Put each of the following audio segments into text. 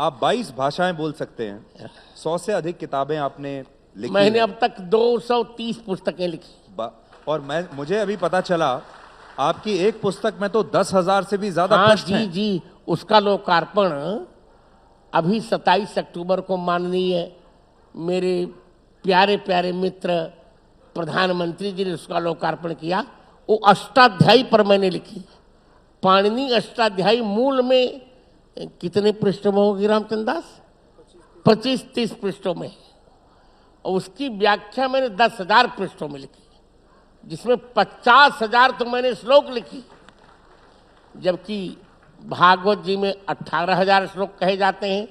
आप 22 भाषाएं बोल सकते हैं, 100 से अधिक किताबें आपने लिखी मैंने हैं। अब तक 230 पुस्तकें लिखी। और मुझे अभी पता चला आपकी एक पुस्तक में तो 10,000 से भी ज्यादा हाँ पृष्ठ जी हैं। जी, उसका लोकार्पण अभी 27 अक्टूबर को माननीय मेरे प्यारे प्यारे मित्र प्रधानमंत्री जी ने उसका लोकार्पण किया। वो अष्टाध्यायी पर मैंने लिखी। पाणिनि अष्टाध्यायी मूल में कितने पृष्ठों में होगी रामचंद्र दास? 25-30 पृष्ठों में। और उसकी व्याख्या मैंने 10,000 पृष्ठों में लिखी, जिसमें 50,000 तो मैंने श्लोक लिखी, जबकि भागवत जी में 18,000 श्लोक कहे जाते हैं,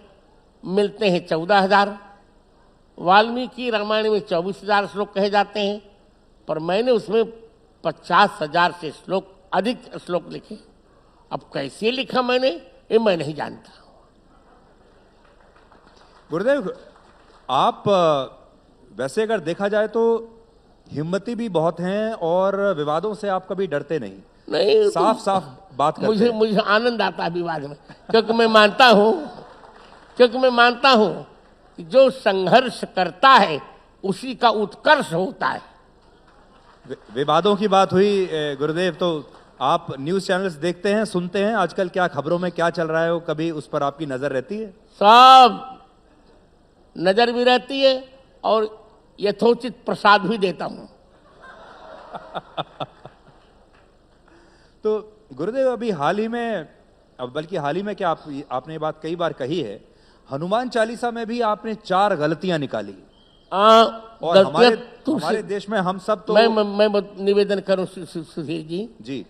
मिलते हैं 14,000। वाल्मीकि रामायण में 24,000 श्लोक कहे जाते हैं, पर मैंने उसमें 50,000 से अधिक श्लोक लिखे। अब कैसे लिखा मैंने ये मैं नहीं जानता। गुरुदेव, आप वैसे अगर देखा जाए तो हिम्मती भी बहुत हैं और विवादों से आप कभी डरते नहीं। नहीं, साफ साफ बात करते हैं। मुझे आनंद आता है विवाद में, क्योंकि मैं मानता हूं कि जो संघर्ष करता है उसी का उत्कर्ष होता है। विवादों की बात हुई गुरुदेव, तो आप न्यूज चैनल्स देखते हैं, सुनते हैं, आजकल क्या खबरों में क्या चल रहा है, वो कभी उस पर आपकी नजर रहती है? सब नजर भी रहती है और यथोचित प्रसाद भी देता हूं। तो गुरुदेव, अभी हाल ही में, बल्कि हाल ही में क्या, आपने ये बात कई बार कही है, हनुमान चालीसा में भी आपने 4 गलतियां निकाली। और हमारे देश में हम सब तो मैं निवेदन करूं सुधीर जी जी,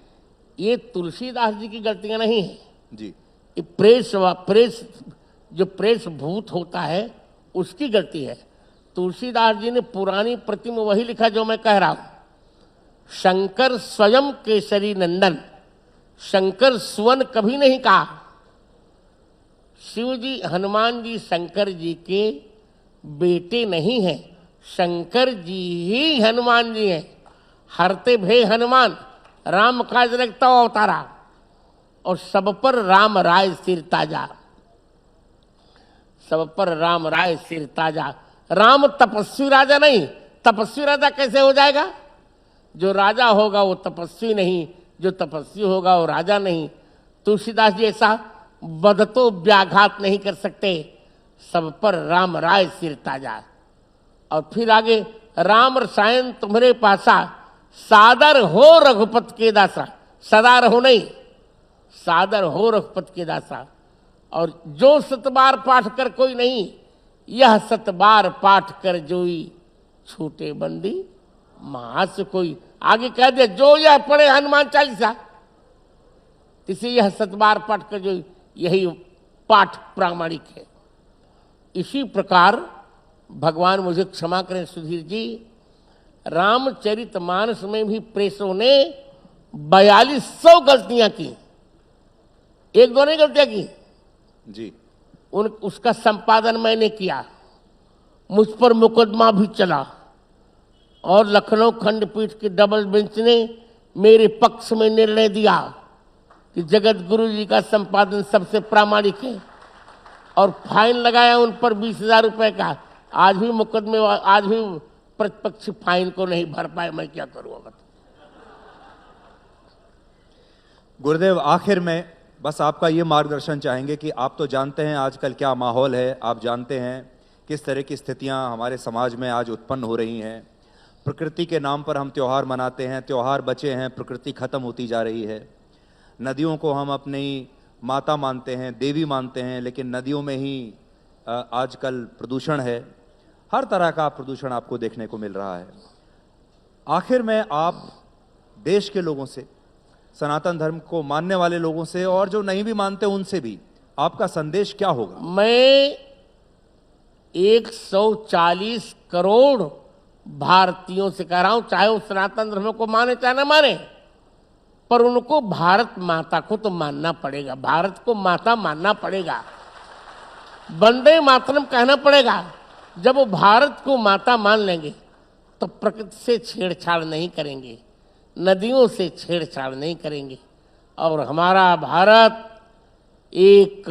ये तुलसीदास जी की गलतियां नहीं है जी, ये प्रेस भूत होता है उसकी गलती है। तुलसीदास जी ने पुरानी प्रति में वही लिखा जो मैं कह रहा हूं। शंकर स्वयं केसरी नंदन, शंकर सुवन कभी नहीं कहा। शिव जी, हनुमान जी शंकर जी के बेटे नहीं हैं, शंकर जी ही हनुमान जी हैं। हरते भे हनुमान, राम काज रखता अवतारा, और सब पर राम राय सिर ताजा, सब पर राम राय सिर ताजा। राम तपस्वी राजा नहीं, तपस्वी राजा कैसे हो जाएगा? जो राजा होगा वो तपस्वी नहीं, जो तपस्वी होगा वो राजा नहीं। तुलसीदास जी ऐसा बदतो व्याघात नहीं कर सकते। सब पर राम राय सिर ताजा। और फिर आगे, राम रसायन तुम्हारे पासा, सादर हो रघुपत के दासा। सदा रहो नहीं, सादर हो रघुपत के दासा। और जो 7 बार पाठ कर कोई नहीं, यह 7 बार पाठ कर जोई, छूटे बंदी महास कोई। आगे कह दिया, जो यह पढ़े हनुमान चालीसा, इसे यह 7 बार पाठ कर जोई, यही पाठ प्रामाणिक है। इसी प्रकार भगवान मुझे क्षमा करें सुधीर जी, रामचरितमानस में भी प्रेसों ने 4200 गलतियां की। 1-2 नहीं गलतियां की जी। उसका संपादन मैंने किया, मुझ पर मुकदमा भी चला, और लखनऊ खंडपीठ की डबल बेंच ने मेरे पक्ष में निर्णय दिया कि जगत गुरु जी का संपादन सबसे प्रामाणिक है, और फाइन लगाया उन पर 20,000 रुपए का। आज भी मुकदमे, आज भी प्रतिपक्ष फाइन को नहीं भर पाए, मैं क्या करूं? अब गुरुदेव, आखिर में बस आपका ये मार्गदर्शन चाहेंगे कि आप तो जानते हैं आजकल क्या माहौल है, आप जानते हैं किस तरह की स्थितियां हमारे समाज में आज उत्पन्न हो रही हैं। प्रकृति के नाम पर हम त्यौहार मनाते हैं, त्यौहार बचे हैं, प्रकृति खत्म होती जा रही है। नदियों को हम अपनी माता मानते हैं, देवी मानते हैं, लेकिन नदियों में ही आजकल प्रदूषण है, हर तरह का प्रदूषण आपको देखने को मिल रहा है। आखिर में आप देश के लोगों से, सनातन धर्म को मानने वाले लोगों से, और जो नहीं भी मानते उनसे भी आपका संदेश क्या होगा? मैं 140 करोड़ भारतीयों से कह रहा हूं, चाहे वो सनातन धर्म को माने चाहे ना माने, पर उनको भारत माता को तो मानना पड़ेगा, भारत को माता मानना पड़ेगा, वंदे मातरम कहना पड़ेगा। जब वो भारत को माता मान लेंगे तो प्रकृति से छेड़छाड़ नहीं करेंगे, नदियों से छेड़छाड़ नहीं करेंगे, और हमारा भारत एक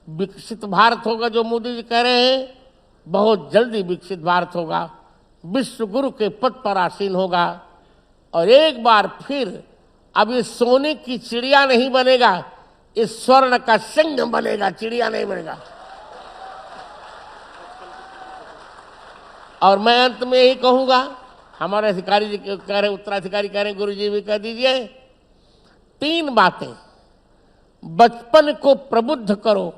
विकसित भारत होगा जो मोदी जी कह रहे हैं, बहुत जल्दी विकसित भारत होगा, विश्व गुरु के पद पर आसीन होगा। और एक बार फिर अब ये सोने की चिड़िया नहीं बनेगा, ये स्वर्ण का सिंह बनेगा, चिड़िया नहीं बनेगा। और मैं अंत में यही कहूंगा, हमारे अधिकारी जी कह रहे, उत्तराधिकारी कह रहे हैं, गुरु जी भी कह दीजिए, 3 बातें। बचपन को प्रबुद्ध करो,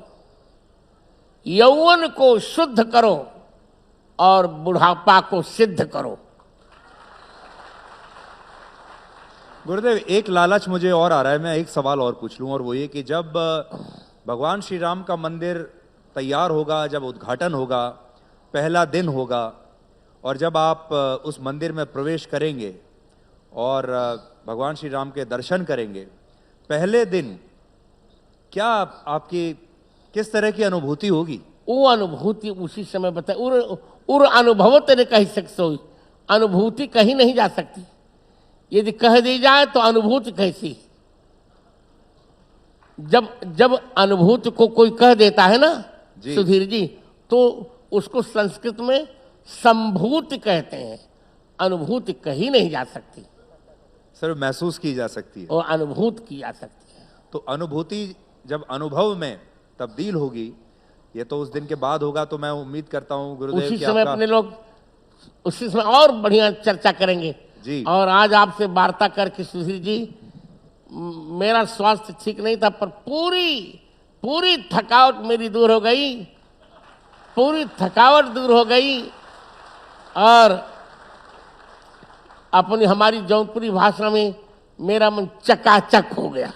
यौवन को शुद्ध करो और बुढ़ापा को सिद्ध करो। गुरुदेव, एक लालच मुझे और आ रहा है, मैं एक सवाल और पूछ लूं, और वो ये कि जब भगवान श्री राम का मंदिर तैयार होगा, जब उद्घाटन होगा, पहला दिन होगा, और जब आप उस मंदिर में प्रवेश करेंगे और भगवान श्री राम के दर्शन करेंगे, पहले दिन क्या आपकी किस तरह की अनुभूति होगी? वो अनुभूति उसी समय बताए, उर अनुभव तेरे कही सकते, अनुभूति कहीं नहीं जा सकती। यदि कह दी जाए तो अनुभूति कैसी? जब अनुभूति को कोई कह देता है ना सुधीर जी, तो उसको संस्कृत में संभूति कहते हैं। अनुभूति कहीं नहीं जा सकती, सिर्फ महसूस की जा सकती है और अनुभूत की जा सकती है। तो अनुभूति जब अनुभव में तब्दील होगी, ये तो उस दिन के बाद होगा, तो मैं उम्मीद करता हूँ गुरुदेव उसी कि समय आपका... अपने लोग उसी समय और बढ़िया चर्चा करेंगे जी। और आज आपसे वार्ता करके सुधीर जी, मेरा स्वास्थ्य ठीक नहीं था, पर पूरी थकावट मेरी दूर हो गई, पूरी थकावट दूर हो गई, और अपनी हमारी जौनपुरी भाषा में मेरा मन चकाचक हो गया।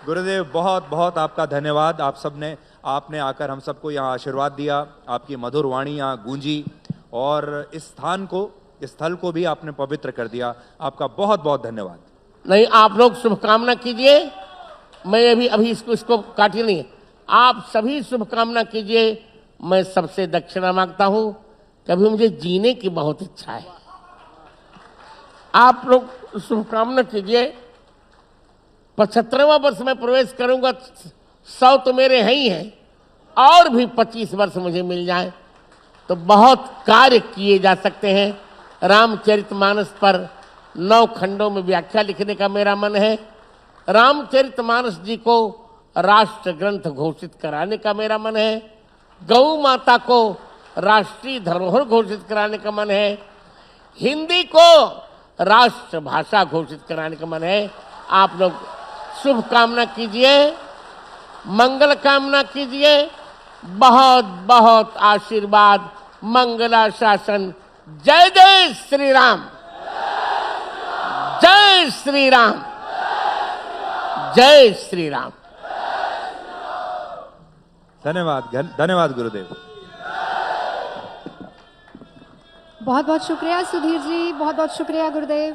गुरुदेव, बहुत बहुत आपका धन्यवाद। आप सबने, आपने आकर हम सबको यहाँ आशीर्वाद दिया, आपकी मधुर वाणी यहाँ गूंजी, और इस स्थान को, इस स्थल को भी आपने पवित्र कर दिया। आपका बहुत बहुत धन्यवाद। नहीं, आप लोग शुभकामना कीजिए, मैं अभी इसको काटिए नहीं, आप सभी शुभकामना कीजिए। मैं सबसे दक्षिणा मांगता हूं, कभी मुझे जीने की बहुत इच्छा है, आप लोग शुभकामना कीजिए। 75वां वर्ष में प्रवेश करूंगा, 100 तो मेरे हैं ही हैं, और भी 25 वर्ष मुझे मिल जाए तो बहुत कार्य किए जा सकते हैं। रामचरितमानस पर 9 खंडों में व्याख्या लिखने का मेरा मन है। रामचरितमानस जी को राष्ट्र ग्रंथ घोषित कराने का मेरा मन है। गौ माता को राष्ट्रीय धरोहर घोषित कराने का मन है। हिंदी को राष्ट्र भाषा घोषित कराने का मन है। आप लोग शुभकामना कीजिए, मंगल कामना कीजिए, बहुत बहुत आशीर्वाद, मंगला शासन। जय जय श्री राम, जय श्री राम, जय श्री राम। धन्यवाद, धन्यवाद गुरुदेव। बहुत बहुत शुक्रिया सुधीर जी, बहुत बहुत शुक्रिया गुरुदेव।